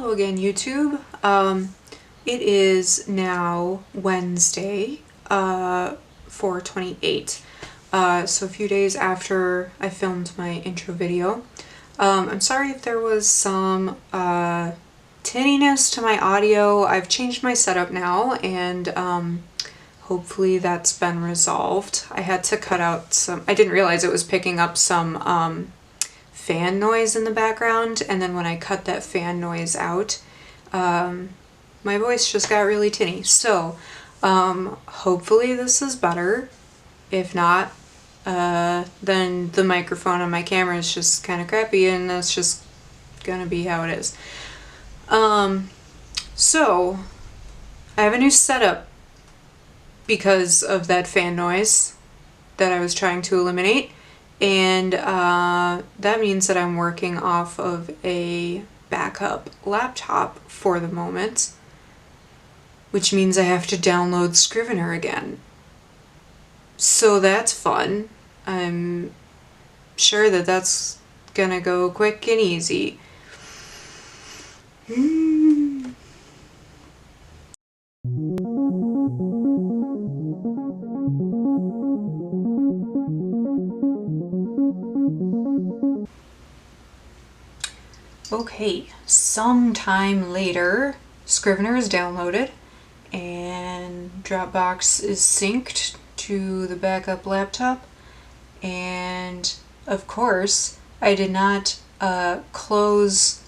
Hello again, YouTube. It is now Wednesday, 4/28. So a few days after I filmed my intro video. I'm sorry if there was some tinniness to my audio. I've changed my setup now, and hopefully that's been resolved. I had to cut out some, I didn't realize it was picking up some fan noise in the background, and then when I cut that fan noise out, my voice just got really tinny. So hopefully this is better. If not, then the microphone on my camera is just kind of crappy, and that's just gonna be how it is. So I have a new setup because of that fan noise that I was trying to eliminate. And that means that I'm working off of a backup laptop for the moment, which means I have to download Scrivener again. So that's fun. I'm sure that that's gonna go quick and easy. Okay, sometime later, Scrivener is downloaded and Dropbox is synced to the backup laptop, and of course I did not close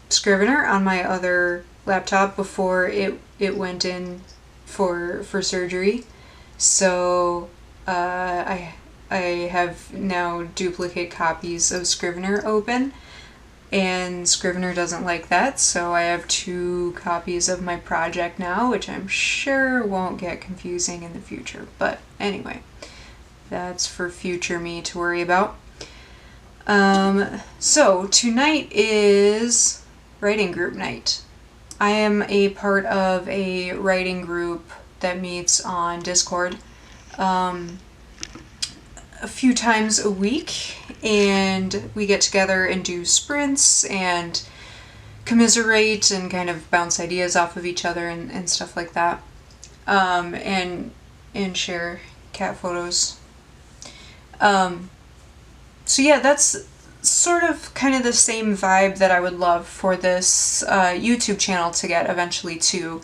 Scrivener on my other laptop before it went in for surgery, so I have now duplicate copies of Scrivener open, and Scrivener doesn't like that, so I have 2 copies of my project now, which I'm sure won't get confusing in the future. But anyway, that's for future me to worry about. So tonight is writing group night. I am a part of a writing group that meets on Discord a few times a week, and we get together and do sprints and commiserate and kind of bounce ideas off of each other and stuff like that, and share cat photos. So yeah, that's sort of kind of the same vibe that I would love for this YouTube channel to get eventually too.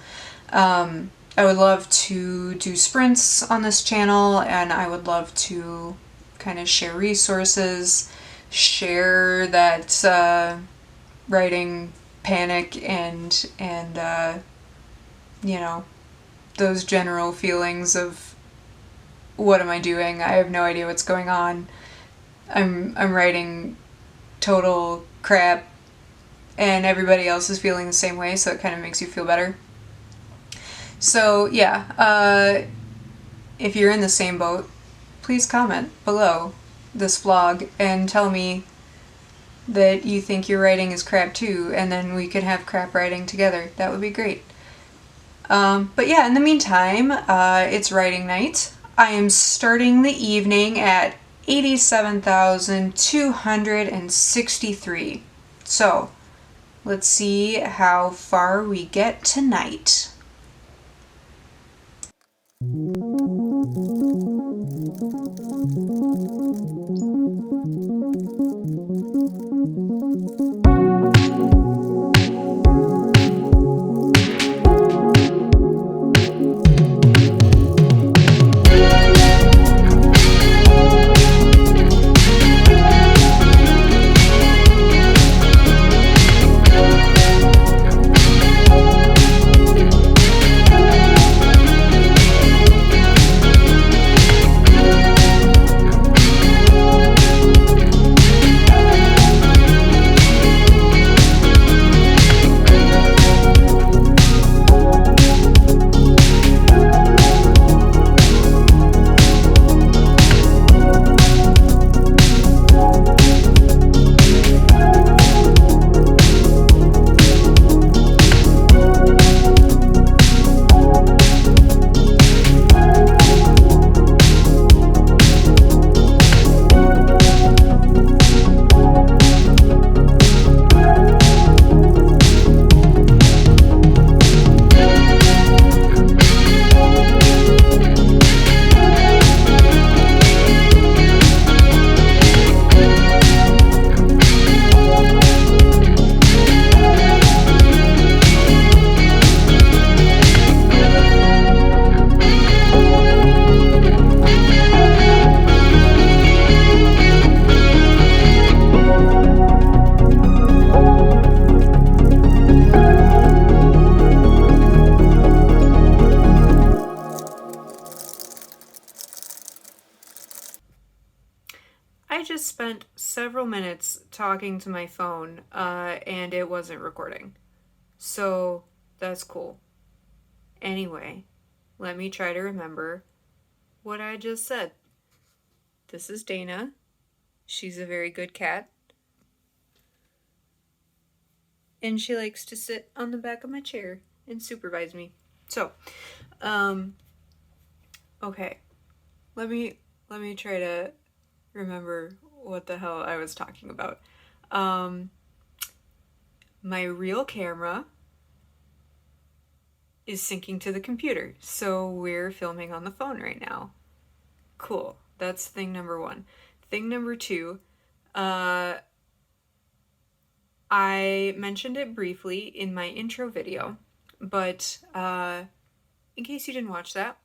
I would love to do sprints on this channel, and I would love to kind of share resources, share that writing panic and you know, those general feelings of what am I doing? I have no idea what's going on. I'm writing total crap, and everybody else is feeling the same way, so it kind of makes you feel better. So yeah, if you're in the same boat, please comment below this vlog and tell me that you think your writing is crap too, and then we could have crap writing together. That would be great. But yeah, in the meantime, it's writing night. I am starting the evening at 87,263. So let's see how far we get tonight. several minutes talking to my phone, and it wasn't recording. So that's cool. Anyway, let me try to remember what I just said. This is Dana. She's a very good cat. And she likes to sit on the back of my chair and supervise me. So, okay. Let me try to remember what the hell I was talking about. My real camera is syncing to the computer, so we're filming on the phone right now. Cool. That's thing number one. Thing number two, I mentioned it briefly in my intro video, but in case you didn't watch that,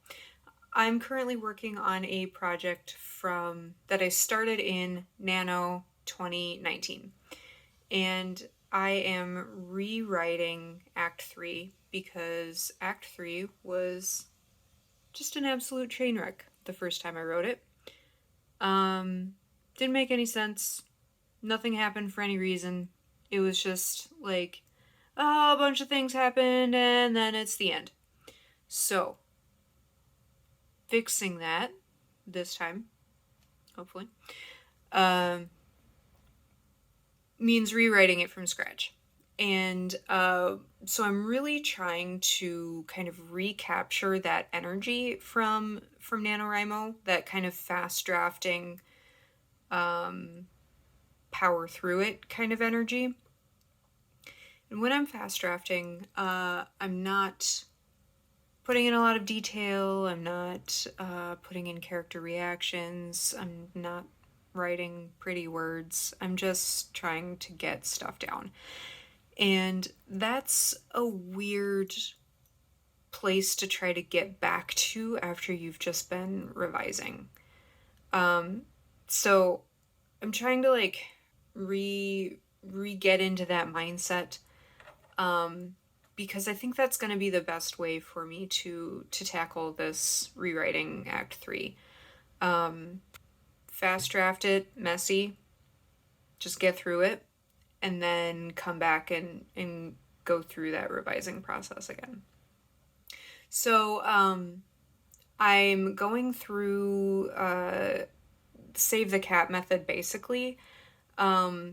I'm currently working on a project that I started in Nano 2019. And I am rewriting Act 3 because Act 3 was just an absolute train wreck the first time I wrote it. Didn't make any sense. Nothing happened for any reason. It was just like, a bunch of things happened and then it's the end. So, fixing that this time, hopefully, means rewriting it from scratch. And so I'm really trying to kind of recapture that energy from NaNoWriMo, that kind of fast drafting, power through it kind of energy. And when I'm fast drafting, I'm not putting in a lot of detail, I'm not putting in character reactions, I'm not writing pretty words, I'm just trying to get stuff down. And that's a weird place to try to get back to after you've just been revising. So I'm trying to like get into that mindset, because I think that's going to be the best way for me to tackle this rewriting Act 3. Fast draft it, messy, just get through it, and then come back and go through that revising process again. So I'm going through Save the Cat method basically, but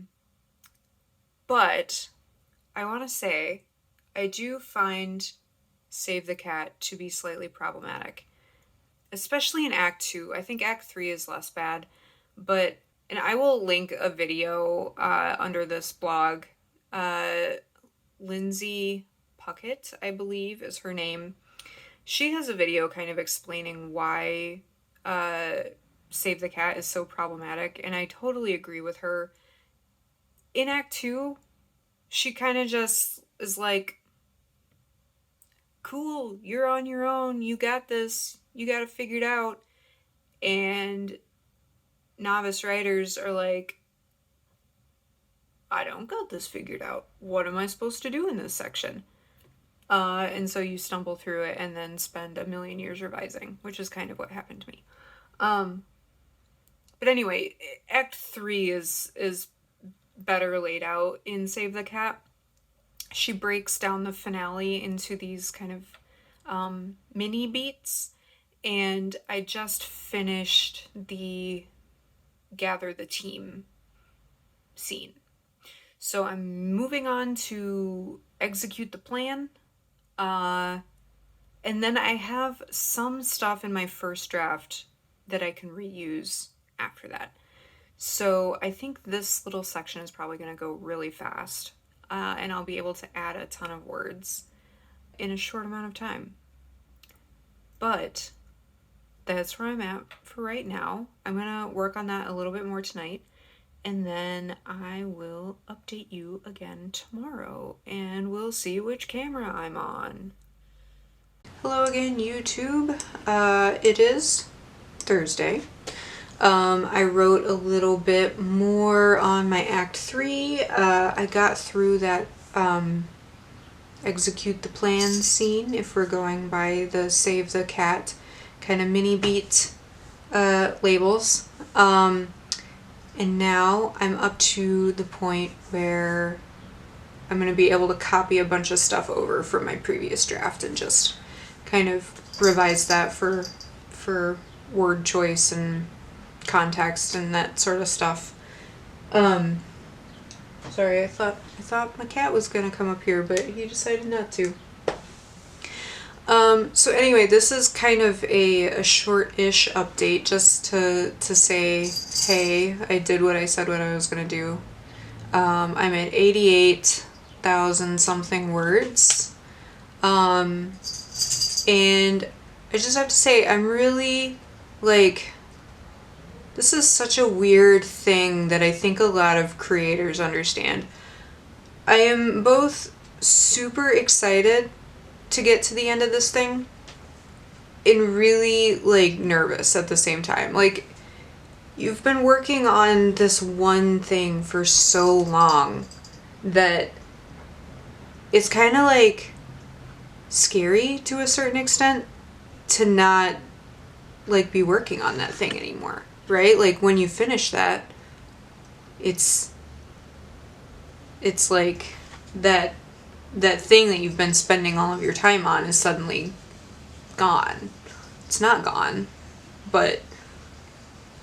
I want to say I do find Save the Cat to be slightly problematic, especially in Act 2. I think Act 3 is less bad, and I will link a video under this blog. Lindsay Puckett, I believe, is her name. She has a video kind of explaining why Save the Cat is so problematic, and I totally agree with her. In Act 2, she kind of just is like, cool, you're on your own, you got this, you got it figured out. And novice writers are like, I don't got this figured out. What am I supposed to do in this section? And so you stumble through it and then spend a million years revising, which is kind of what happened to me. But anyway, Act 3 is better laid out in Save the Cat. She breaks down the finale into these kind of mini beats, and I just finished the Gather the Team scene. So I'm moving on to Execute the Plan, and then I have some stuff in my first draft that I can reuse after that. So I think this little section is probably going to go really fast, and I'll be able to add a ton of words in a short amount of time. But that's where I'm at for right now. I'm going to work on that a little bit more tonight, and then I will update you again tomorrow, and we'll see which camera I'm on. Hello again, YouTube. It is Thursday. I wrote a little bit more on my Act 3. I got through that Execute the Plan scene, if we're going by the Save the Cat kind of mini beat labels. And And now I'm up to the point where I'm going to be able to copy a bunch of stuff over from my previous draft and just kind of revise that for word choice and context and that sort of stuff. Sorry, I thought my cat was gonna come up here, but he decided not to. So anyway, this is kind of a short-ish update just to say, hey, I did what I said what I was gonna do. I'm at 88,000 something words. And I just have to say, I'm really, like, this is such a weird thing that I think a lot of creators understand. I am both super excited to get to the end of this thing and really, like, nervous at the same time. Like, you've been working on this one thing for so long that it's kind of, like, scary to a certain extent to not, like, be working on that thing anymore. Right? Like, when you finish that, it's like that thing that you've been spending all of your time on is suddenly gone. It's not gone, but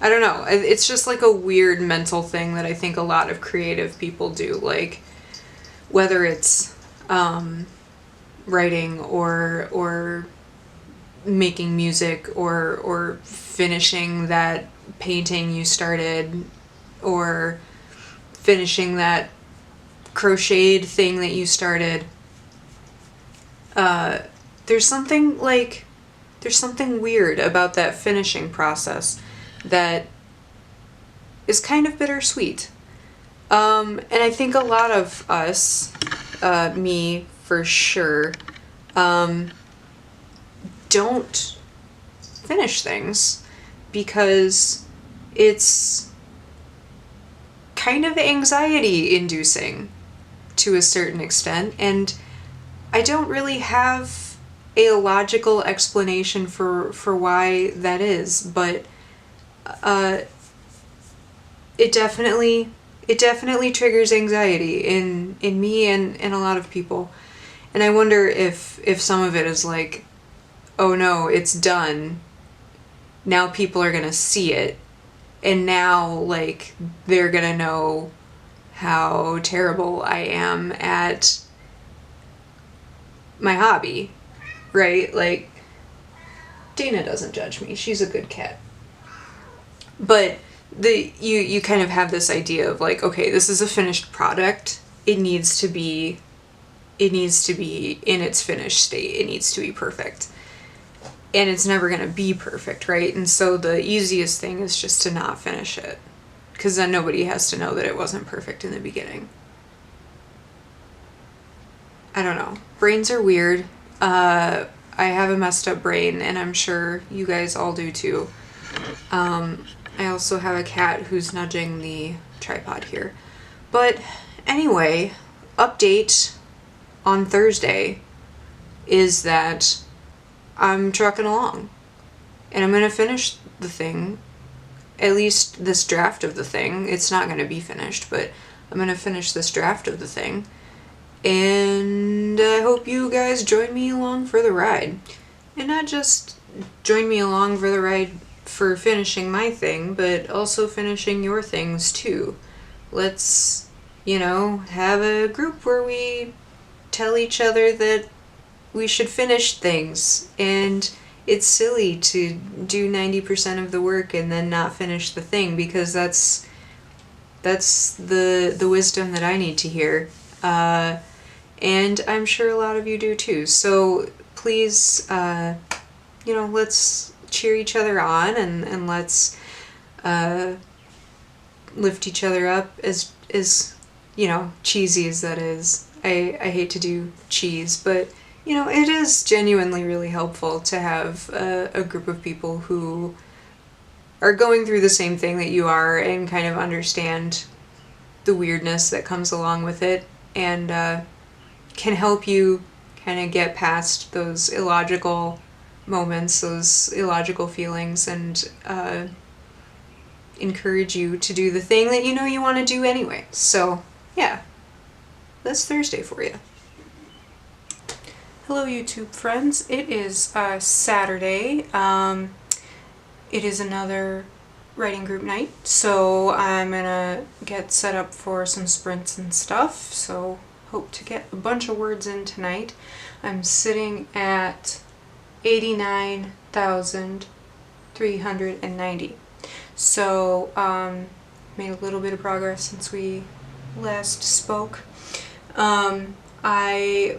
I don't know. It's just like a weird mental thing that I think a lot of creative people do. Like, whether it's writing or making music or finishing that painting you started or finishing that crocheted thing that you started. There's something weird about that finishing process that is kind of bittersweet. And I think a lot of us, me for sure, don't finish things because it's kind of anxiety inducing to a certain extent, and I don't really have a logical explanation for why that is, but it definitely triggers anxiety in me and a lot of people. And I wonder if some of it is like, oh no, it's done. Now people are gonna see it. And now, like, they're gonna know how terrible I am at my hobby. Right? Like, Dana doesn't judge me. She's a good cat. But you kind of have this idea of like, okay, this is a finished product. It needs to be in its finished state. It needs to be perfect. And it's never going to be perfect, right? And so the easiest thing is just to not finish it. Because then nobody has to know that it wasn't perfect in the beginning. I don't know. Brains are weird. I have a messed up brain, and I'm sure you guys all do too. I also have a cat who's nudging the tripod here. But anyway, update on Thursday is that I'm trucking along. And I'm going to finish the thing. At least this draft of the thing. It's not going to be finished, but I'm going to finish this draft of the thing. And I hope you guys join me along for the ride. And not just join me along for the ride for finishing my thing, but also finishing your things too. Let's, have a group where we tell each other that we should finish things. And it's silly to do 90% of the work and then not finish the thing, because that's the wisdom that I need to hear. And I'm sure a lot of you do too. So please, let's cheer each other on and let's lift each other up as cheesy as that is. I hate to do cheese, but it is genuinely really helpful to have a group of people who are going through the same thing that you are and kind of understand the weirdness that comes along with it, and can help you kind of get past those illogical moments, those illogical feelings, and encourage you to do the thing that you know you want to do anyway. So yeah, that's Thursday for you. Hello YouTube friends, it is Saturday. It is another writing group night, so I'm gonna get set up for some sprints and stuff, so hope to get a bunch of words in tonight. I'm sitting at 89,390. So made a little bit of progress since we last spoke. I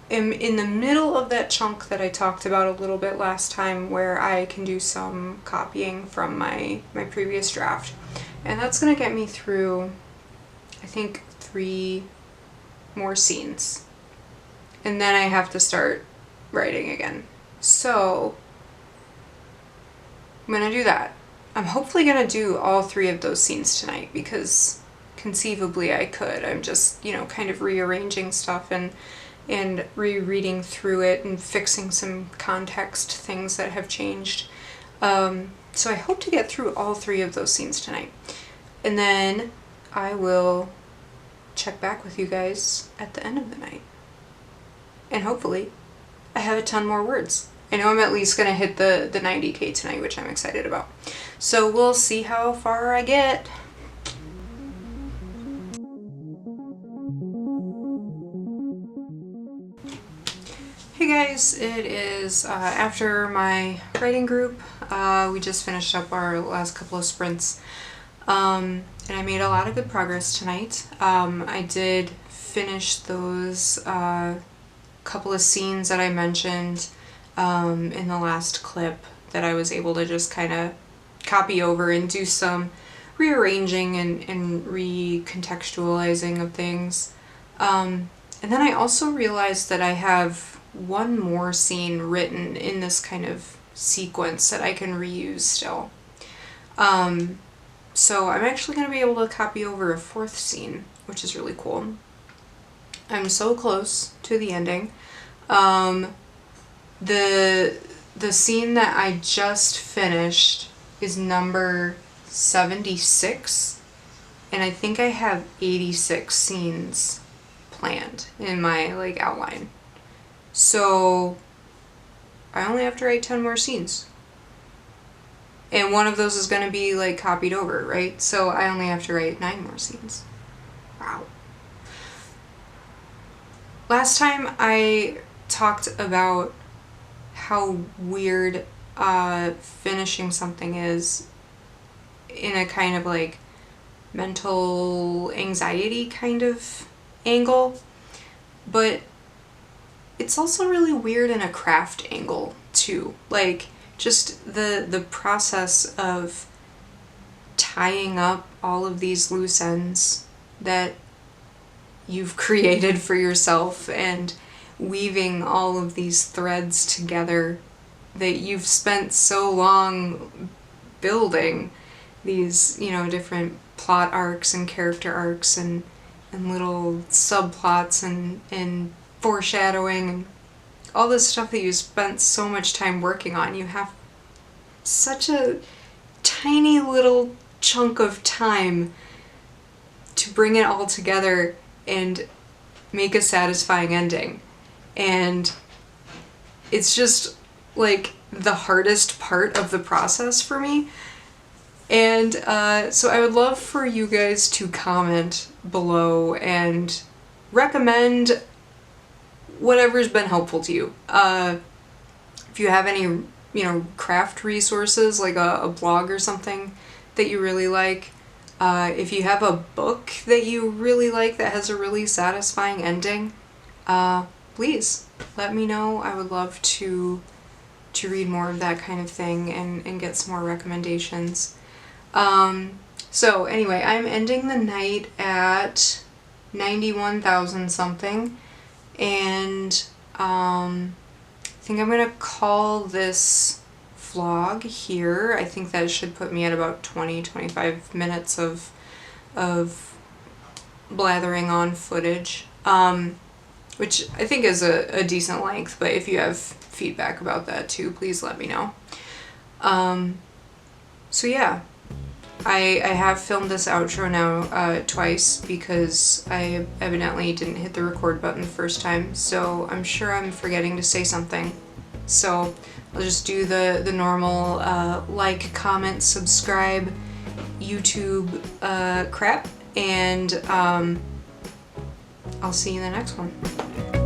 am in the middle of that chunk that I talked about a little bit last time where I can do some copying from my previous draft. And that's going to get me through, I think, 3 more scenes. And then I have to start writing again. So I'm going to do that. I'm hopefully going to do all 3 of those scenes tonight because conceivably I could. I'm just, kind of rearranging stuff and rereading through it and fixing some context things that have changed. So I hope to get through all 3 of those scenes tonight. And then I will check back with you guys at the end of the night. And hopefully I have a ton more words. I know I'm at least going to hit the 90K tonight, which I'm excited about. So we'll see how far I get. Hey guys, it is after my writing group. We just finished up our last couple of sprints, and I made a lot of good progress tonight. I did finish those couple of scenes that I mentioned in the last clip that I was able to just kind of copy over and do some rearranging and recontextualizing of things. And then I also realized that I have one more scene written in this kind of sequence that I can reuse still. So I'm actually going to be able to copy over a 4th scene, which is really cool. I'm so close to the ending. The scene that I just finished is number 76, and I think I have 86 scenes planned in my outline. So I only have to write 10 more scenes. And one of those is going to be copied over, right? So I only have to write 9 more scenes. Wow. Last time I talked about how weird finishing something is in a kind of mental anxiety kind of angle, but it's also really weird in a craft angle too. Just the process of tying up all of these loose ends that you've created for yourself and weaving all of these threads together that you've spent so long building, these, different plot arcs and character arcs and little subplots and foreshadowing and all this stuff that you spent so much time working on. You have such a tiny little chunk of time to bring it all together and make a satisfying ending. And it's just the hardest part of the process for me. And so I would love for you guys to comment below and recommend whatever's been helpful to you. If you have any, craft resources, like a blog or something that you really like. If you have a book that you really like that has a really satisfying ending, please let me know. I would love to read more of that kind of thing and get some more recommendations. So anyway, I'm ending the night at 91,000 something, and I think I'm gonna call this vlog here. I think that should put me at about 20-25 minutes of blathering on footage, which I think is a decent length, but if you have feedback about that too, please let me know. So yeah, I have filmed this outro now twice because I evidently didn't hit the record button the first time, so I'm sure I'm forgetting to say something. So I'll just do the normal like, comment, subscribe, YouTube crap, and I'll see you in the next one.